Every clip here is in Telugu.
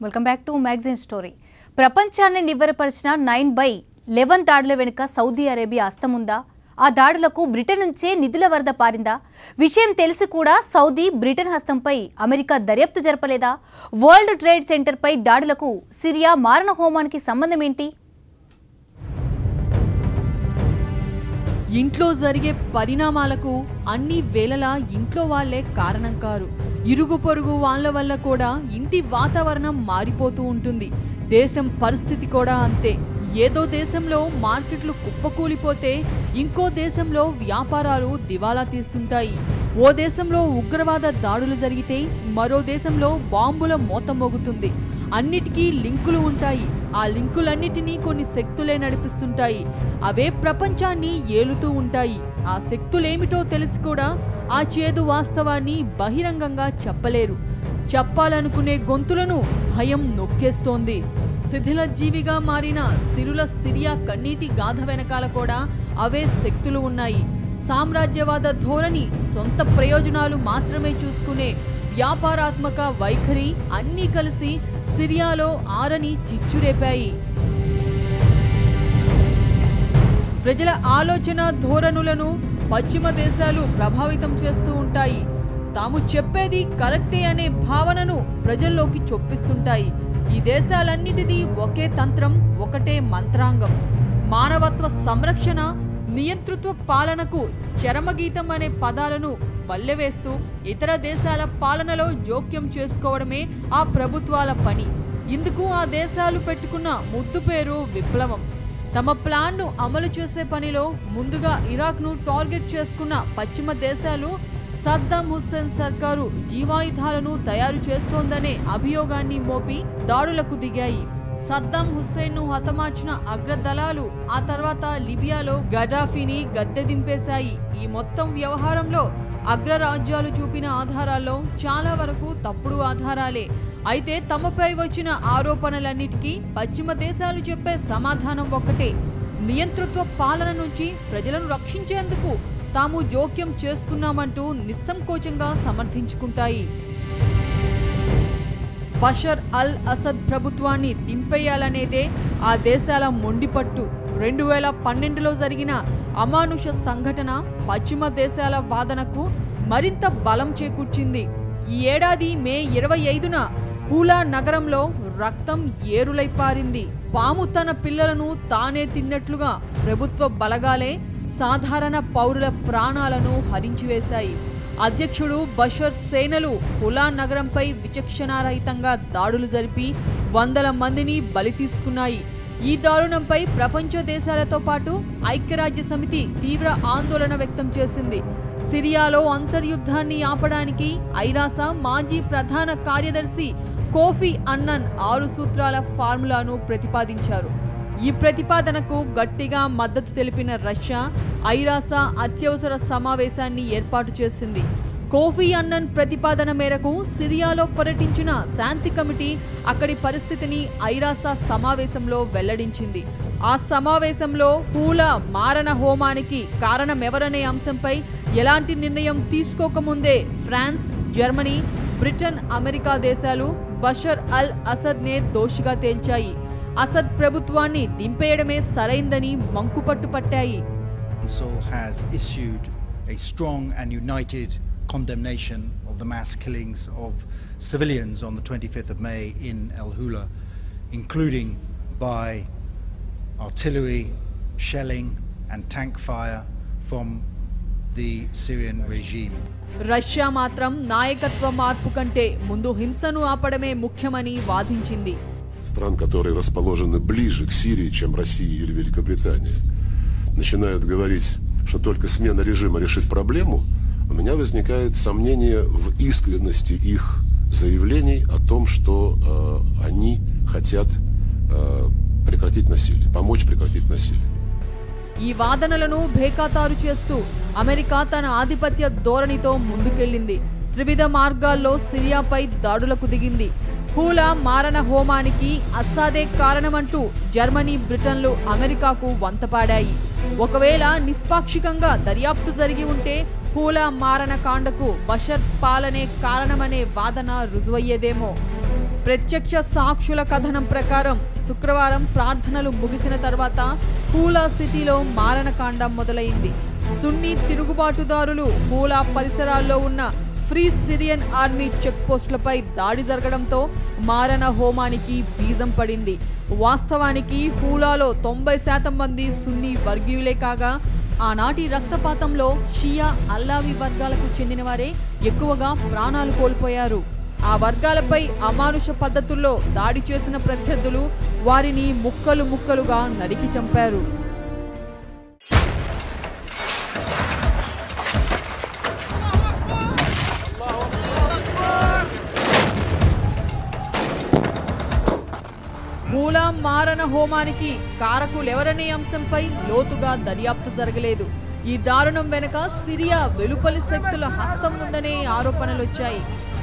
Welcome back to magazine story. ప్రపంచాన్ని నివ్వెరపరిచిన 9/11 దాడుల వెనుక సౌదీ అరేబియా హస్తముందా? ఆ దాడులకు బ్రిటన్ నుంచే నిధుల వరద పారిందా? విషయం తెలిసి కూడా సౌదీ బ్రిటన్ హస్తంపై అమెరికా దర్యాప్తు జరపలేదా? వరల్డ్ ట్రేడ్ సెంటర్పై దాడులకు సిరియా మారణ హోమానికి సంబంధం ఏంటి? ఇంట్లో జరిగే పరిణామాలకు అన్ని వేళలా ఇంట్లో వాళ్లే కారణం కారు. ఇరుగు పొరుగు వాళ్ళ వల్ల కూడా ఇంటి వాతావరణం మారిపోతూ ఉంటుంది. దేశం పరిస్థితి కూడా అంతే. ఏదో దేశంలో మార్కెట్లు కుప్పకూలిపోతే ఇంకో దేశంలో వ్యాపారాలు దివాలా తీస్తుంటాయి. ఓ దేశంలో ఉగ్రవాద దాడులు జరిగితే మరో దేశంలో బాంబుల మోత మోగుతుంది. అన్నిటికీ లింకులు ఉంటాయి. ఆ లింకులన్నిటినీ కొన్ని శక్తులే నడిపిస్తుంటాయి. అవే ప్రపంచాన్ని ఏలుతూ ఉంటాయి. ఆ శక్తులేమిటో తెలిసి కూడా ఆ చేదు వాస్తవాన్ని బహిరంగంగా చెప్పలేరు. చెప్పాలనుకునే గొంతులను భయం నొక్కేస్తోంది. శిథిల జీవిగా మారిన సిరుల సిరియా కన్నీటి గాథ వెనకాల కూడా అవే శక్తులు ఉన్నాయి. సామ్రాజ్యవాద ధోరణి, సొంత ప్రయోజనాలు మాత్రమే చూసుకునే వ్యాపారాత్మక వైఖరి అన్నీ కలిసి సిరియాలో ఆరని చిచ్చురేపాయి. ప్రజల ఆలోచన ధోరణులను పశ్చిమ దేశాలు ప్రభావితం చేస్తూ ఉంటాయి. తాము చెప్పేది కరెక్టే అనే భావనను ప్రజల్లోకి చొప్పిస్తుంటాయి. ఈ దేశాలన్నిటిది ఒకే తంత్రం, ఒకటే మంత్రాంగం. మానవత్వ సంరక్షణ, నియంతృత్వ పాలనకు చరమగీతం అనే పదాలను వల్లెవేస్తూ ఇతర దేశాల పాలనలో జోక్యం చేసుకోవడమే ఆ ప్రభుత్వాల పని. ఇందుకు ఆ దేశాలు పెట్టుకున్న ముద్దు పేరు విప్లవం. తమ ప్లాన్ను అమలు చేసే పనిలో ముందుగా ఇరాక్ను టార్గెట్ చేసుకున్న పశ్చిమ దేశాలు సద్దాం హుస్సేన్ సర్కారు జీవాయుధాలను తయారు చేస్తోందనే అభియోగాన్ని మోపి దాడులకు దిగాయి. సద్దాం హుస్సేన్ను హతమార్చిన అగ్రదళాలు ఆ తర్వాత లిబియాలో గడాఫీని గద్దె దింపేశాయి. ఈ మొత్తం వ్యవహారంలో అగ్రరాజ్యాలు చూపిన ఆధారాల్లో చాలా వరకు తప్పుడు ఆధారాలే. అయితే తమపై వచ్చిన ఆరోపణలన్నిటికీ పశ్చిమ దేశాలు చెప్పే సమాధానం ఒక్కటే: నియంతృత్వ పాలన నుంచి ప్రజలను రక్షించేందుకు తాము జోక్యం చేసుకున్నామంటూ నిస్సంకోచంగా సమర్థించుకుంటాయి. బషర్ అల్ అసద్ ప్రభుత్వాన్ని దింపేయాలనేదే ఆ దేశాల మొండిపట్టు. 2012లో జరిగిన అమానుష సంఘటన పశ్చిమ దేశాల వాదనకు మరింత బలం చేకూర్చింది. ఈ ఏడాది మే 25న హూలా నగరంలో రక్తం ఏరులై పారింది. పాము తన పిల్లలను తానే తిన్నట్లుగా ప్రభుత్వ బలగాలే సాధారణ పౌరుల ప్రాణాలను హరించివేశాయి. అధ్యక్షుడు బషర్ సేనలు హులా నగరంపై విచక్షణారహితంగా దాడులు జరిపి వందల మందిని బలి తీసుకున్నాయి. ఈ దారుణంపై ప్రపంచ దేశాలతో పాటు ఐక్యరాజ్య సమితి తీవ్ర ఆందోళన వ్యక్తం చేసింది. సిరియాలో అంతర్యుద్ధాన్ని ఆపడానికి ఐరాస మాజీ ప్రధాన కార్యదర్శి కోఫీ అన్నన్ 6 సూత్రాల ఫార్ములాను ప్రతిపాదించారు. ఈ ప్రతిపాదనకు గట్టిగా మద్దతు తెలిపిన రష్యా ఐరాస అత్యవసర సమావేశాన్ని ఏర్పాటు చేసింది. కోఫీ అన్నన్ ప్రతిపాదన మేరకు సిరియాలో పర్యటించిన శాంతి కమిటీ అక్కడి పరిస్థితిని ఐరాస సమావేశంలో వెల్లడించింది. ఆ సమావేశంలో హూలా మారణ హోమానికి కారణమెవరనే అంశంపై ఎలాంటి నిర్ణయం తీసుకోకముందే ఫ్రాన్స్, జర్మనీ, బ్రిటన్, అమెరికా దేశాలు బషర్ అల్ అసద్నే దోషిగా తేల్చాయి. అసద్ ప్రభుత్వాన్ని దింపేయడమే సరైందని మంకుపట్టు పట్టాయి. has issued a strong and united condemnation of the mass killings of civilians on the 25th of May in Al Hula, including by artillery, shelling and tank fire from the Syrian regime. Russia మాత్రం నాయకత్వ మార్పు కంటే ముందు హింసను ఆపడమే ముఖ్యమని వాదించింది. Стран, которые расположены ближе к Сирии, чем Россия или Великобритания, начинают говорить, что только смена режима решит проблему, у меня возникает сомнение в искренности их заявлений о том, что они хотят прекратить насилие, помочь прекратить насилие. ఈ వాదనలను భేఖాతారు చేస్తూ అమెరికా తన ఆధిపత్య ధోరణితో ముందుకెళ్లింది. త్రివిధ మార్గాల్లో సిరియాపై దాడులకు దిగింది. హూలా మారణ హోమానికి అస్సాదే కారణమంటూ జర్మనీ, బ్రిటన్లు అమెరికాకు వంతపాడాయి. ఒకవేళ నిష్పాక్షికంగా దర్యాప్తు జరిగి ఉంటే హూలా మారణ కాండకు బషర్ పాలనే కారణమనే వాదన రుజువయ్యేదేమో. ప్రత్యక్ష సాక్షుల కథనం ప్రకారం శుక్రవారం ప్రార్థనలు ముగిసిన తర్వాత హూలా సిటీలో మారణకాండం మొదలైంది. సున్నీ తిరుగుబాటుదారులు హూలా పరిసరాల్లో ఉన్న ఫ్రీ సిరియన్ ఆర్మీ చెక్ పోస్టులపై దాడి జరగడంతో మారణ హోమానికి బీజం పడింది. వాస్తవానికి హూలాలో 90% మంది సున్నీ వర్గీయులే కాగా ఆనాటి రక్తపాతంలో షియా అల్లావి వర్గాలకు చెందిన వారే ఎక్కువగా ప్రాణాలు కోల్పోయారు. ఆ వర్గాలపై అమానుష పద్ధతుల్లో దాడి చేసిన ప్రత్యర్థులు వారిని ముక్కలు ముక్కలుగా నరికి చంపారు. మూల మారణ హోమానికి కారకులెవరనే అంశంపై లోతుగా దర్యాప్తు జరగలేదు. ఈ దారుణం వెనుక సిరియా వెలుపలి శక్తుల హస్తం ఉందనే ఆరోపణలొచ్చాయి.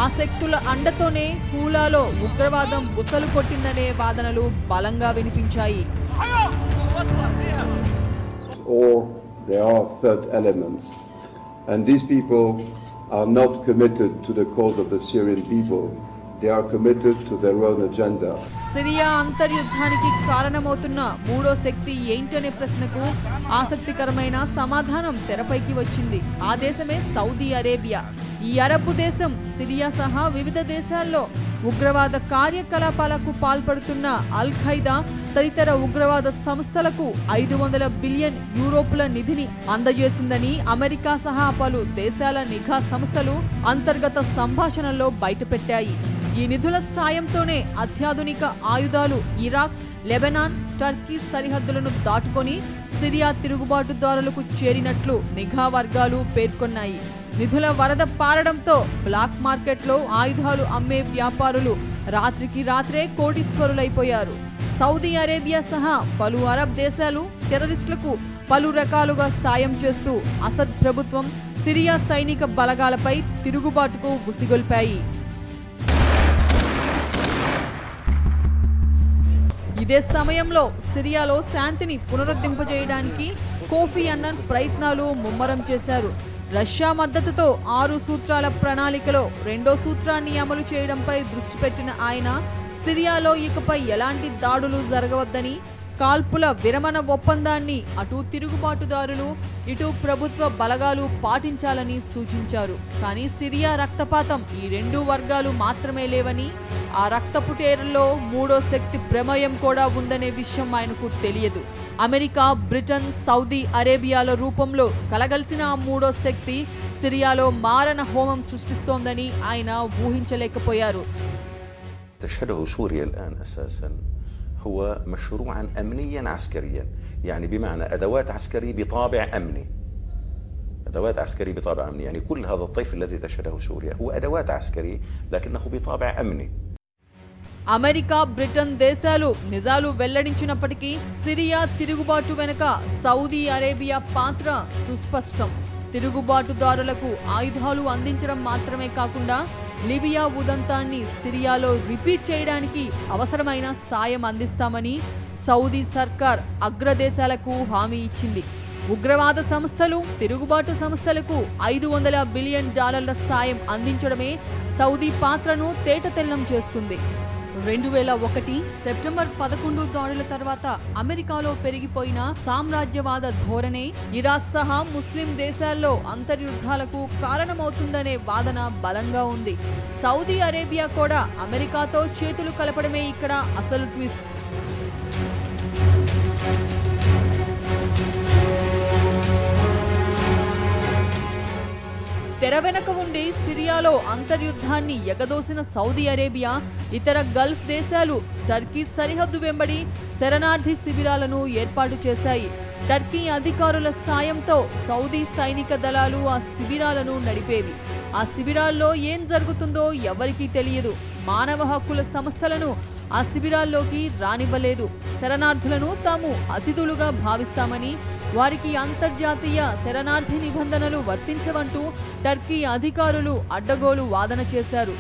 ఆ శక్తుల అండతోనే హూలాలో ఉగ్రవాదం బుసలు కొట్టిందనే వాదనలు బలంగా వినిపించాయి. Or there are third elements, and these people are not committed to the cause of the Syrian people. They are committed to their own agenda. Syria అంతర్యుద్ధానికి కారణమవుతున్న మూడో శక్తి ఏంటనే ప్రశ్నకు ఆసక్తికరమైన సమాధానం తెరపైకి వచ్చింది. ఆ దేశమే సౌదీ అరేబియా. ఈ అరబ్ దేశం సిరియా సహా వివిధ దేశాల్లో ఉగ్రవాద కార్యకలాపాలకు పాల్పడుతున్న అల్ ఖైదా తదితర ఉగ్రవాద సంస్థలకు 500 బిలియన్ యూరోపుల నిధిని అందజేసిందని అమెరికా సహా పలు దేశాల నిఘా సంస్థలు అంతర్గత సంభాషణల్లో బయటపెట్టాయి. ఈ నిధుల సాయంతోనే అత్యాధునిక ఆయుధాలు ఇరాక్, లెబనాన్, టర్కీ సరిహద్దులను దాటుకొని సిరియా తిరుగుబాటుదారులకు చేరినట్లు నిఘా వర్గాలు పేర్కొన్నాయి. నిధుల వరద పారడంతో బ్లాక్ మార్కెట్లో ఆయుధాలు అమ్మే వ్యాపారులు రాత్రికి రాత్రే కోటీశ్వరులైపోయారు. సౌదీ అరేబియా సహా పలు అరబ్ దేశాలు టెర్రరిస్టులకు పలు రకాలుగా సాయం చేస్తూ అసద్ ప్రభుత్వం సిరియా సైనిక బలగాలపై తిరుగుబాటుకు ఉసిగొల్పాయి. ఇదే సమయంలో సిరియాలో శాంతిని పునరుద్ధరింపజేయడానికి కోఫీ అన్నన్ ప్రయత్నాలు ముమ్మరం చేశారు. రష్యా మద్దతుతో 6 సూత్రాల ప్రణాళికలో 2వ సూత్రాన్ని అమలు చేయడంపై దృష్టి పెట్టిన ఆయన సిరియాలో ఇకపై ఎలాంటి దాడులు జరగవద్దని, కాల్పుల విరమణ ఒప్పందాన్ని అటు తిరుగుబాటుదారులు ఇటు ప్రభుత్వ బలగాలు పాటించాలని సూచించారు. కానీ సిరియా రక్తపాతం ఈ 2 వర్గాలు మాత్రమే లేవని, ఆ రక్తపుటేరులో మూడో శక్తి ప్రమేయం కూడా ఉందనే విషయం ఆయనకు తెలియదు. అమెరికా, బ్రిటన్, సౌదీ అరేబియాల రూపంలో కలగలిసిన ఆ మూడో శక్తి సిరియాలో మారణ హోమం సృష్టిస్తోందని ఆయన ఊహించలేకపోయారు. تشهده سوريا الآن أساساً هو مشروعاً أمنياً عسكرياً، يعني بمعنى أدوات عسكرية بطابع أمني. أدوات عسكرية بطابع أمني، يعني كل هذا الطيف الذي تشهده سوريا هو أدوات عسكرية لكنه بطابع أمني. అమెరికా, బ్రిటన్ దేశాలు నిజాలు వెల్లడించినప్పటికీ సిరియా తిరుగుబాటు వెనుక సౌదీ అరేబియా పాత్ర సుస్పష్టం. తిరుగుబాటుదారులకు ఆయుధాలు అందించడం మాత్రమే కాకుండా లిబియా ఉదంతాన్ని సిరియాలో రిపీట్ చేయడానికి అవసరమైన సాయం అందిస్తామని సౌదీ సర్కార్ అగ్రదేశాలకు హామీ ఇచ్చింది. ఉగ్రవాద సంస్థలు, తిరుగుబాటు సంస్థలకు $500 బిలియన్ సాయం అందించడమే సౌదీ పాత్రను తేటతెల్లం చేస్తుంది. 2001 సెప్టెంబర్ 11 దాడుల తర్వాత అమెరికాలో పెరిగిపోయిన సామ్రాజ్యవాద ధోరణే ఇరాక్ సహా ముస్లిం దేశాల్లో అంతర్యుద్ధాలకు కారణమవుతుందనే వాదన బలంగా ఉంది. సౌదీ అరేబియా కూడా అమెరికాతో చేతులు కలపడమే ఇక్కడ అసలు ట్విస్ట్. తెర వెనక ఉండి సిరియాలో అంతర్యుద్ధాన్ని ఎగదోసిన సౌదీ అరేబియా ఇతర గల్ఫ్ దేశాలు టర్కీ సరిహద్దు వెంబడి శరణార్థి శిబిరాలను ఏర్పాటు చేశాయి. టర్కీ అధికారుల సాయంతో సౌదీ సైనిక దళాలు ఆ శిబిరాలను నడిపేవి. ఆ శిబిరాల్లో ఏం జరుగుతుందో ఎవరికీ తెలియదు. మానవ హక్కుల సంస్థలను ఆ శిబిరాల్లోకి రానివ్వలేదు. శరణార్థులను తాము అతిథులుగా భావిస్తామని, వారికి అంతర్జాతీయ శరణార్థి నిబంధనలు వర్తించవంటూ టర్కీ అధికారులు అడ్డగోలు వాదన చేశారు.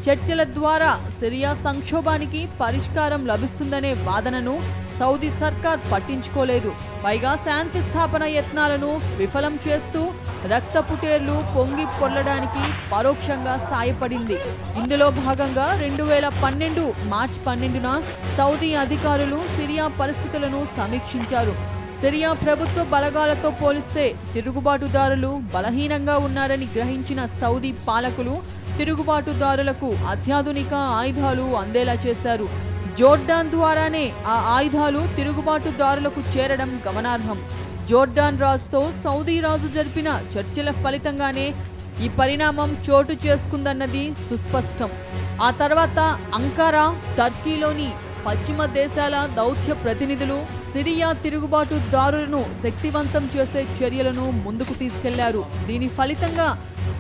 చర్చల ద్వారా సిరియా సంక్షోభానికి పరిష్కారం లభిస్తుందనే వాదనను సౌదీ సర్కార్ పట్టించుకోలేదు. పైగా శాంతి స్థాపన యత్నాలను విఫలం చేస్తూ రక్తపుటేర్లు పొంగి పొర్లడానికి పరోక్షంగా సాయపడింది. ఇందులో భాగంగా 2012 మార్చి 12న సౌదీ అధికారులు సిరియా పరిస్థితులను సమీక్షించారు. సిరియా ప్రభుత్వ బలగాలతో పోలిస్తే తిరుగుబాటుదారులు బలహీనంగా ఉన్నారని గ్రహించిన సౌదీ పాలకులు తిరుగుబాటుదారులకు అత్యాధునిక ఆయుధాలు అందేలా చేశారు. జోర్డాన్ ద్వారానే ఆ ఆయుధాలు తిరుగుబాటుదారులకు చేరడం గమనార్హం. జోర్డాన్ రాజుతో సౌదీ రాజు జరిపిన చర్చల ఫలితంగానే ఈ పరిణామం చోటు చేసుకుందన్నది సుస్పష్టం. ఆ తర్వాత అంకారా, టర్కీలోని పశ్చిమ దేశాల దౌత్య ప్రతినిధులు సిరియా తిరుగుబాటుదారులను శక్తివంతం చేసే చర్యలను ముందుకు తీసుకెళ్లారు. దీని ఫలితంగా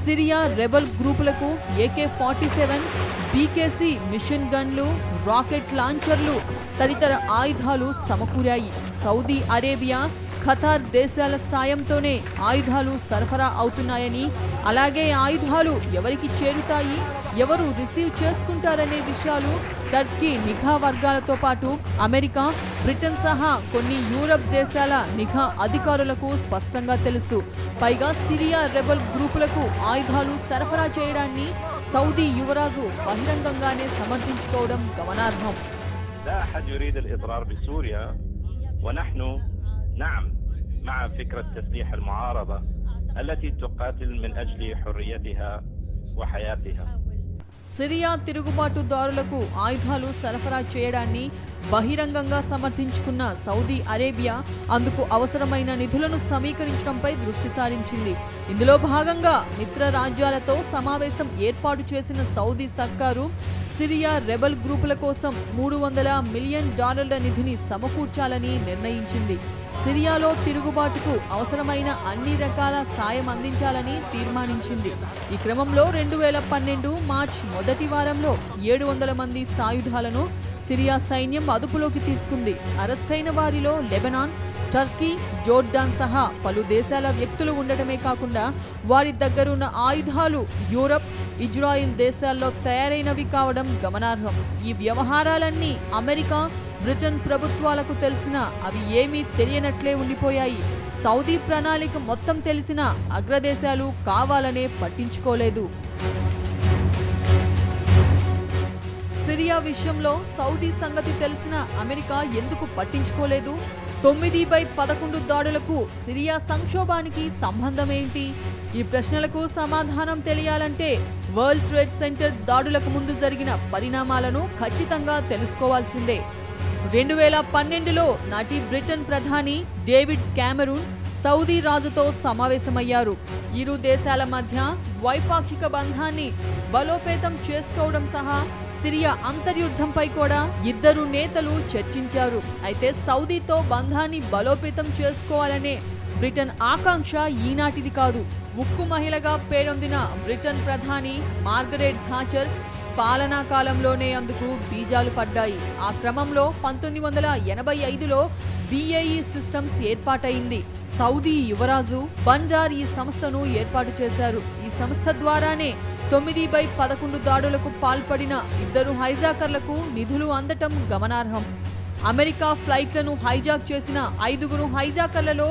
సిరియా రెబల్ గ్రూపులకు AK-47, BKC మిషన్ గన్లు, రాకెట్ లాంచర్లు తదితర ఆయుధాలు సమకూరాయి. సౌదీ అరేబియా, ఖతార్ దేశాల సాయంతోనే ఆయుధాలు సరఫరా అవుతున్నాయని, అలాగే ఆయుధాలు ఎవరికి చేరుతాయి, ఎవరు రిసీవ్ చేసుకుంటారనే విషయాలు టర్కీ నిఘా వర్గాలతో పాటు అమెరికా, బ్రిటన్ సహా కొన్ని యూరప్ దేశాల నిఘా అధికారులకు స్పష్టంగా తెలుసు. పైగా సిరియా రెబల్ గ్రూపులకు ఆయుధాలు సరఫరా చేయడాన్ని సౌదీ యువరాజు బహిరంగంగానే సమర్థించుకోవడం గమనార్హం. نعم مع فكرة تسليح المعارضة التي تقاتل من أجل حريتها وحياتها. సిరియా తిరుగుబాటుదారులకు ఆయుధాలు సరఫరా చేయడాన్ని బహిరంగంగా సమర్థించుకున్న సౌదీ అరేబియా అందుకు అవసరమైన నిధులను సమీకరించడంపై దృష్టి సారించింది. ఇందులో భాగంగా మిత్ర రాజ్యాలతో సమావేశం ఏర్పాటు చేసిన సౌదీ సర్కారు సిరియా రెబల్ గ్రూపుల కోసం $300 మిలియన్ నిధిని సమకూర్చాలని నిర్ణయించింది. సిరియాలో తిరుగుబాటుకు అవసరమైన అన్ని రకాల సాయం అందించాలని తీర్మానించింది. ఈ క్రమంలో 2012 మార్చి మొదటి వారంలో 700 మంది సాయుధాలను సిరియా సైన్యం అదుపులోకి తీసుకుంది. అరెస్టైన వారిలో లెబనాన్, టర్కీ, జోర్డాన్ సహా పలు దేశాల వ్యక్తులు ఉండటమే కాకుండా వారి దగ్గరున్న ఆయుధాలు యూరప్, ఇజ్రాయిల్ దేశాల్లో తయారైనవి కావడం గమనార్హం. ఈ వ్యవహారాలన్నీ అమెరికా, బ్రిటన్ ప్రభుత్వాలకు తెలిసినా అవి ఏమీ తెలియనట్లే ఉండిపోయాయి. సౌదీ ప్రణాళిక మొత్తం తెలిసినా అగ్రదేశాలు కావాలనే పట్టించుకోలేదు. సిరియా విషయంలో సౌదీ సంగతి తెలిసిన అమెరికా ఎందుకు పట్టించుకోలేదు? 9/11 దాడులకు సిరియా సంక్షోభానికి సంబంధం ఏంటి? ఈ ప్రశ్నలకు సమాధానం తెలియాలంటే వరల్డ్ ట్రేడ్ సెంటర్ దాడులకు ముందు జరిగిన పరిణామాలను ఖచ్చితంగా తెలుసుకోవాల్సిందే. 2012లో నాటి బ్రిటన్ ప్రధాని డేవిడ్ క్యామెరూన్ సౌదీ రాజుతో సమావేశమయ్యారు. ఇరు దేశాల మధ్య ద్వైపాక్షిక బంధాన్ని బలోపేతం చేసుకోవడం సహా సిరియా అంతర్యుద్ధంపై కూడా ఇద్దరు నేతలు చర్చించారు. అయితే సౌదీతో బంధాన్ని బలోపేతం చేసుకోవాలనే బ్రిటన్ ఆకాంక్ష ఈనాటిది కాదు. ఉక్కు మహిళగా పేరొందిన బ్రిటన్ ప్రధాని మార్గరెట్ థాచర్ పాలనా కాలంలోనే అందుకు బీజాలు పడ్డాయి. ఆ క్రమంలో 1985లో BAE సిస్టమ్స్ ఏర్పాటైంది. సౌదీ యువరాజు బంజార్ ఈ సంస్థను ఏర్పాటు చేశారు. ఈ సంస్థ ద్వారానే 9/11 దాడులకు పాల్పడిన ఇద్దరు హైజాకర్లకు నిధులు అందటం గమనార్హం. అమెరికా ఫ్లైట్లను హైజాక్ చేసిన 5గురు హైజాకర్లలో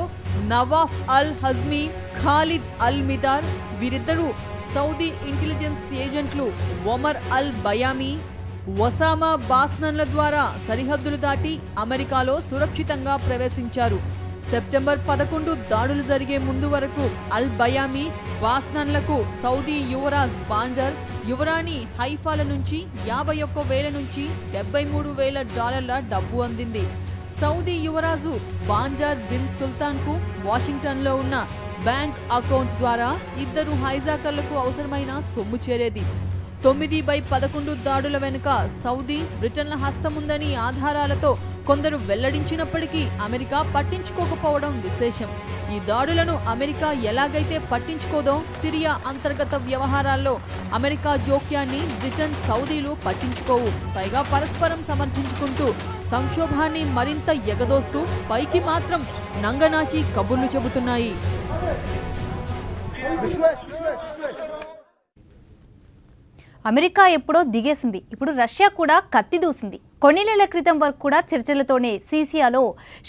నవాఫ్ అల్ హజ్మీ, ఖాలిద్ అల్ మిదార్, వీరిద్దరూ సౌదీ ఇంటెలిజెన్స్ ఏజెంట్లు ఒమర్ అల్ బయామీ, ఒసామా బాస్నన్ల ద్వారా సరిహద్దులు దాటి అమెరికాలో సురక్షితంగా ప్రవేశించారు. సెప్టెంబర్ 11 దాడులు జరిగే ముందు వరకు అల్ బయామీ, బాస్నన్లకు సౌదీ యువరాజ్ బాంజర్, యువరాణి హైఫాల నుంచి $51,000 నుంచి $73,000 డబ్బు అందింది. సౌదీ యువరాజు బాంజర్ బిన్ సుల్తాన్కు వాషింగ్టన్లో ఉన్న బ్యాంక్ అకౌంట్ ద్వారా ఇద్దరు హైజాకర్లకు అవసరమైన సొమ్ము చేరేది. 9/11 దాడుల వెనుక సౌదీ, బ్రిటన్ల హస్తముందని ఆధారాలతో కొందరు వెల్లడించినప్పటికీ అమెరికా పట్టించుకోకపోవడం విశేషం. ఈ దాడులను అమెరికా ఎలాగైతే పట్టించుకోదో సిరియా అంతర్గత వ్యవహారాల్లో అమెరికా జోక్యాన్ని బ్రిటన్, సౌదీలు పట్టించుకోవు. పైగా పరస్పరం సమర్థించుకుంటూ సంక్షోభాన్ని మరింత ఎగదోస్తూ పైకి మాత్రం నంగనాచి కబుర్లు చెబుతున్నాయి. అమెరికా ఎప్పుడో దిగేసింది, ఇప్పుడు రష్యా కూడా కత్తి దూసింది. కొన్ని నెలల క్రితం వరకు కూడా చర్చలతోనే సిరియాలో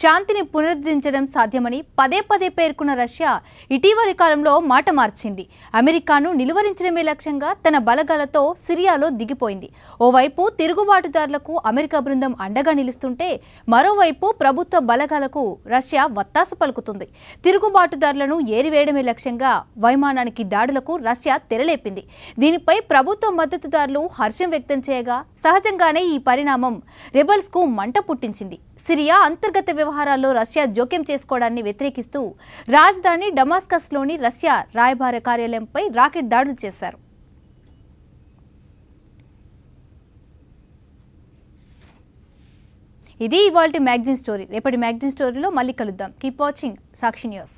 శాంతిని పునరుద్ధరించడం సాధ్యమని పదే పదే పేర్కొన్న రష్యా ఇటీవలి కాలంలో మాట మార్చింది. అమెరికాను నిలువరించడమే లక్ష్యంగా తన బలగాలతో సిరియాలో దిగిపోయింది. ఓవైపు తిరుగుబాటుదారులకు అమెరికా బృందం అండగా నిలుస్తుంటే మరోవైపు ప్రభుత్వ బలగాలకు రష్యా వత్తాసు పలుకుతుంది. తిరుగుబాటుదారులను ఏరివేయడమే లక్ష్యంగా వైమానానికి దాడులకు రష్యా తెరలేపింది. దీనిపై ప్రభుత్వ మద్దతుదారులు హర్షం వ్యక్తం చేయగా సహజంగానే ఈ పరిణామం రెబల్స్ కు మంట పుట్టించింది. సిరియా అంతర్గత వ్యవహారాల్లో రష్యా జోక్యం చేసుకోవడాన్ని వ్యతిరేకిస్తూ రాజధాని డమాస్కస్లోని రష్యా రాయబార కార్యాలయంపై రాకెట్ దాడులు చేశారు. ఇది ఇవాల్టి మ్యాగజైన్ స్టోరీ. రేపటి మ్యాగజైన్ స్టోరీలో మళ్ళీ కలుద్దాం. కీప్ వాచింగ్ సాక్షి న్యూస్.